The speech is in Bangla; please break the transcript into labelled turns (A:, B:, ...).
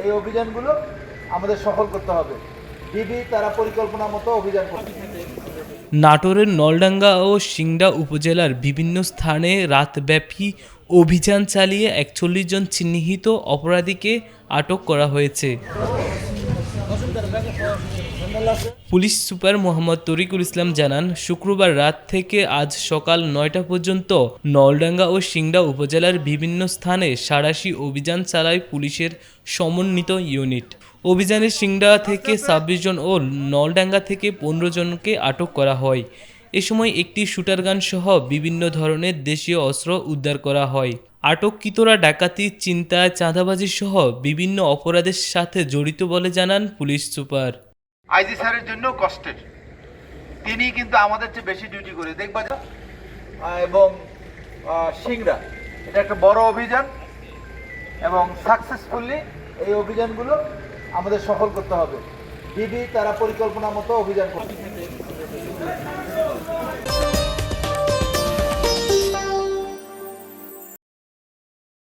A: এই অভিযানগুলো আমাদের সফল করতে হবে। ডিবি তারা পরিকল্পনা মতো অভিযান করছে।
B: নাটোরের নলডাঙ্গা ও সিংড়া উপজেলার বিভিন্ন স্থানে রাতব্যাপী অভিযান চালিয়ে ৪১ জন চিহ্নিত অপরাধীকে আটক করা হয়েছে। পুলিশ সুপার মোহাম্মদ তরিকুল ইসলাম জানান, শুক্রবার রাত থেকে আজ সকাল ৯টা পর্যন্ত নলডাঙ্গা ও সিংড়া উপজেলার বিভিন্ন স্থানে সাঁড়াশি অভিযান চালায় পুলিশের সমন্বিত ইউনিট। অভিযানে সিংড়া থেকে ২৬ জন ও নলডাঙ্গা থেকে ১৫ জনকে আটক করা হয়। এ সময় একটি শুটারগান সহ বিভিন্ন ধরনের দেশীয় অস্ত্র উদ্ধার করা হয়। আটককৃতরা ডাকাতি, ছিনতাই, চাঁদাবাজি সহ বিভিন্ন অপরাধের সাথে জড়িত বলে জানান পুলিশ সুপার।
A: আইজি স্যারের জন্য কষ্টের, তিনি কিন্তু আমাদের চেয়ে বেশি ডিউটি করে দেখবা। এবং সিংড়া এটা একটা বড় অভিযান এবং সাকসেসফুলি এই অভিযানগুলো আমাদের সফল করতে হবে। ডিবি তারা পরিকল্পনা মতো অভিযান করছে।